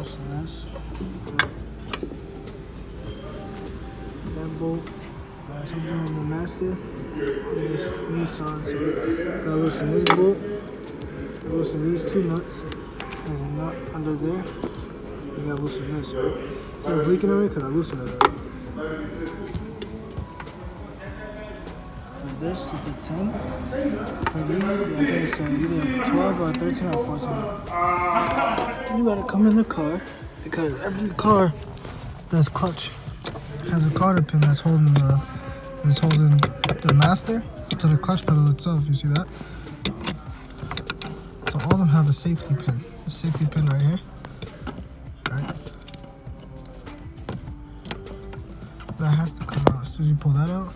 loosen this. That bolt, something on the master on this Nissan. So gotta loosen this bolt. Loosen these two nuts. There's a nut under there. You gotta loosen this, right? So it's leaking already because I loosened it. For this, it's a 10. For these, I think it's either 12 or 13 or 14. You gotta come in the car because every car that's clutch has a cotter pin that's holding the master to the clutch pedal itself. You see that? So all of them have a safety pin. A safety pin right here. Right? That has to come out. As soon as you pull that out,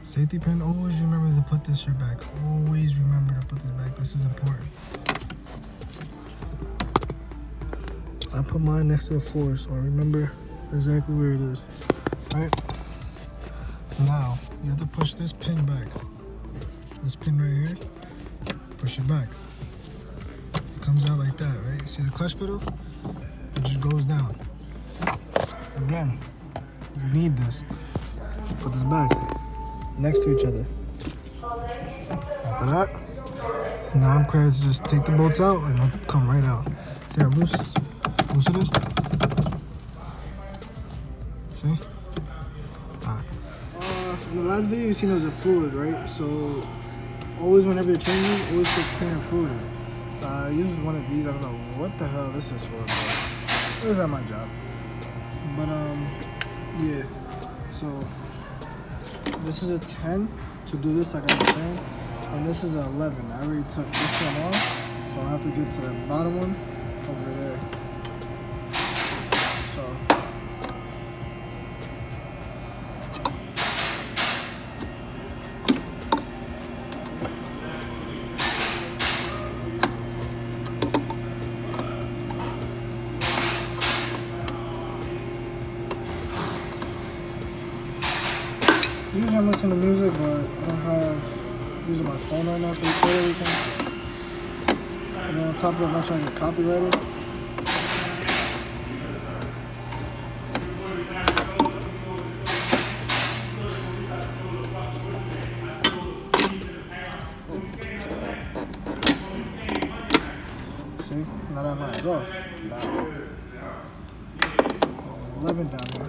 safety pin, always remember to put this shit back. Always remember to put this back. This is important. I put mine next to the floor, so I remember exactly where it is. Right? Now, you have to push this pin back. This pin right here, push it back. It comes out like that, right? You see the clutch pedal? It just goes down. Again, you need this. Put this back next to each other. After that, now I'm clear to just take the bolts out and it'll come right out. See how loose it is? See? Alright. In the last video you seen there was a fluid, right? So always whenever you're changing, always put cleaner fluid in. I used one of these. I don't know what the hell this is for, but it was at my job. But yeah. So this is a 10 to do this, like I was saying, and this is an 11. I already took this one off, so I have to get to the bottom one over there. So usually I'm listening to music, but I don't have using my phone right now to record everything. And then on top of it, I'm not trying to get copyrighted. See, now that line's off. Now, this is 11 down here.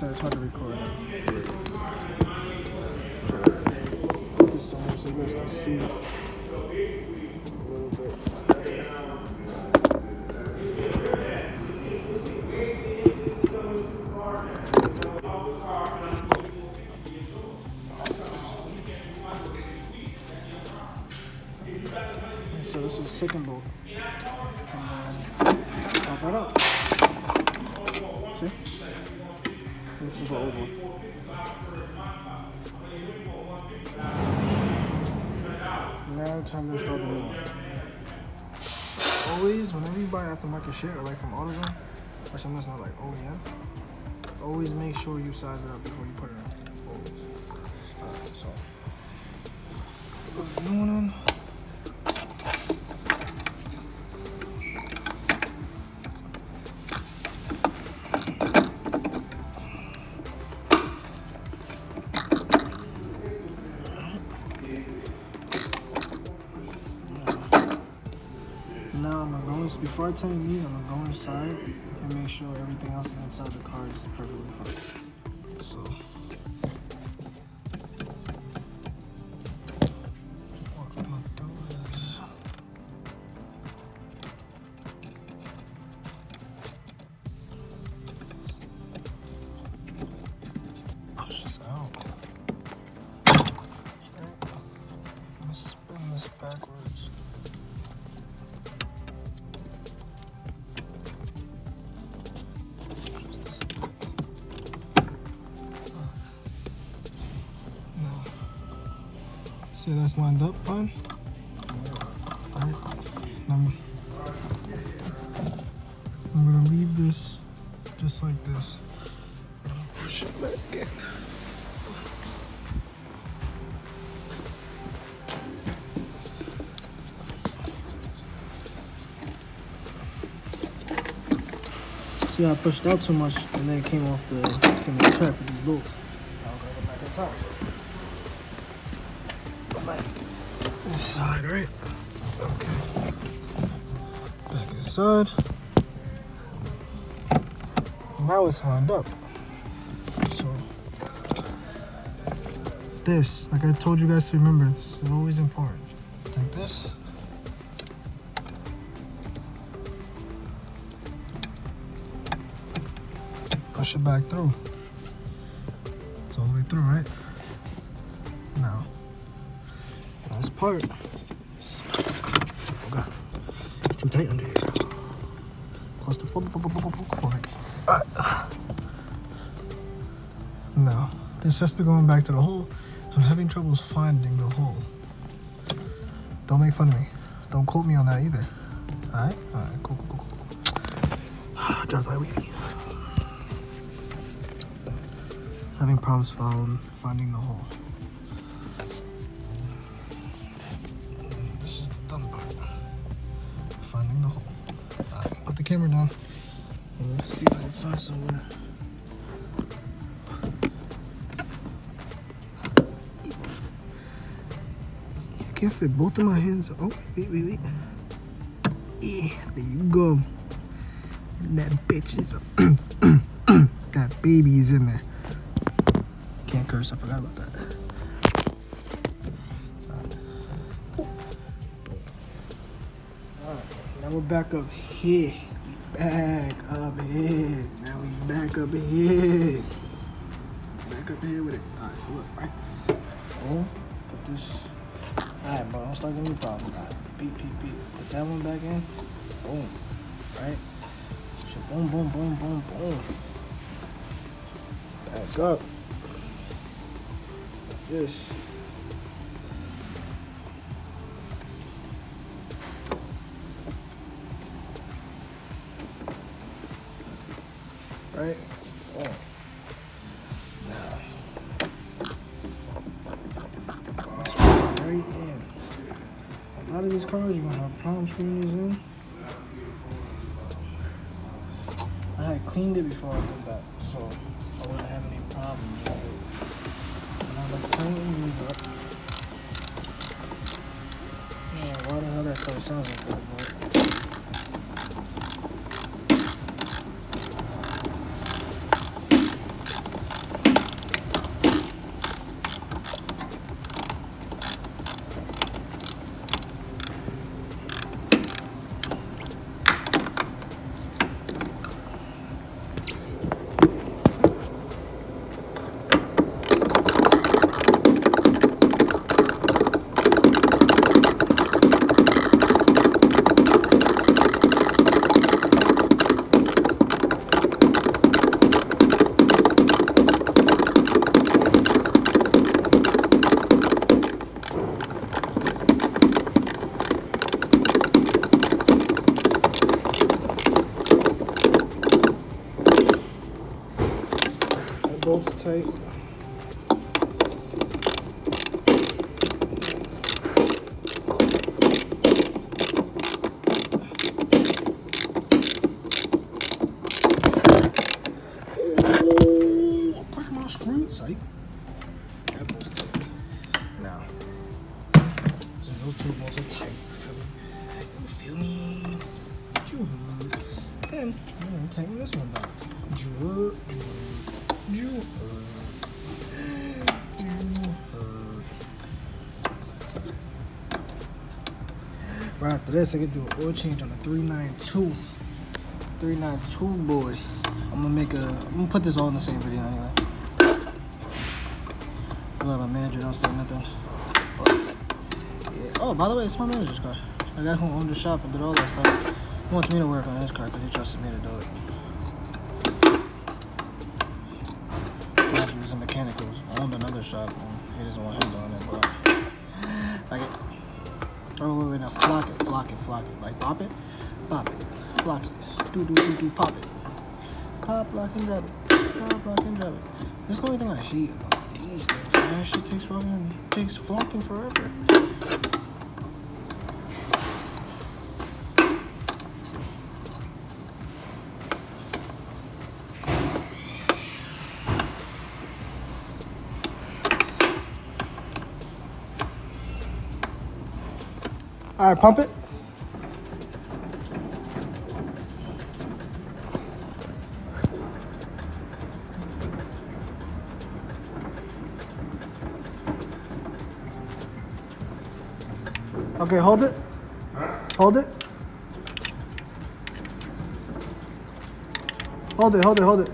It's hard to record. Put this somewhere so you guys can see a little bit. So this was second bolt. Pop right up. See? This is the old one. Now time to install the new one. Always, whenever you buy aftermarket shit, or like from AutoZone, or something that's not like OEM, always make sure you size it up before you put it in. Always. So, put the new one in. Now I'm gonna go, before I tighten these, I'm gonna go inside and make sure everything else is inside the car is perfectly fine. So, what I'm gonna do is push this out. Okay. I'm gonna spin this backwards. See, that's lined up fine. Alright. I'm gonna leave this just like this. I'm gonna push it back in. See how I pushed out too much and then it came off the track with these bolts. Now I'm gonna go back inside. Go back inside, right? Okay. Back inside. Now it's lined up. So this, like I told you guys to remember, this is always important. Take this. Push it back through. It's all the way through, right? Now, last part. Oh God, it's too tight under here. Close the foot. Alright. Now, this has to go back to the hole. I'm having troubles finding the hole. Don't make fun of me. Don't quote me on that either. Alright? Alright, cool. Drop my weenie. Having problems finding the hole. This is the dumb part. Finding the hole. Alright, put the camera down. Let's see if I can find somewhere. I can't fit both of my hands. Oh, wait. Yeah, there you go. And that bitch is that baby is in there. Can't curse, I forgot about that. Alright, now we're back up here. Back up here. Now we back up here. Back up here with it. Alright, so look, right? Oh, put this. Alright, bro, don't start giving me problems. Alright, beep. Put that one back in. Boom. Right? So boom. Back up. This. Right? Oh. Now. Let's go right in. A lot of these cars you're gonna have problems screwing these in. I had cleaned it before I did that, so I wouldn't have any problems with it. Now let's tighten these up. Why the hell that car sounds like that, bro? Bolts tight. Oh, crack my screen, sight. That bolt's tight. Now, since those two bolts are tight, you feel me? Then I'm gonna tighten this one back. Right after this, I can do an oil change on a 392. 392 boy. I'm gonna put this all in the same video anyway. I'm glad my manager don't say nothing. But, yeah. Oh, by the way, it's my manager's car. The guy who owned the shop and did all that stuff. He wants me to work on his car because he trusted me to do it. He was a mechanic who owned another shop and he doesn't want him doing it, but like it. Oh, wait, now flock it. Like pop it, flock it, do, pop it. Pop, lock, and drop it. That's the only thing I hate about these things, man. Shit takes flocking forever. All right, pump it. Okay, hold it. Hold it. Hold it, hold it, hold it.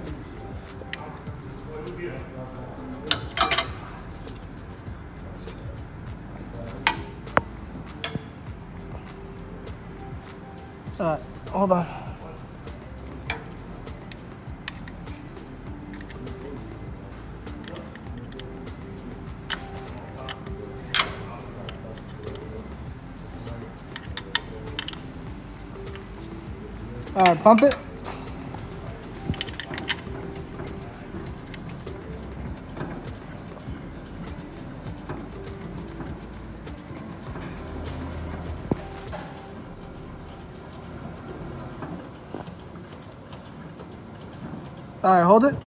Hold on. All right, pump it. All right, hold it.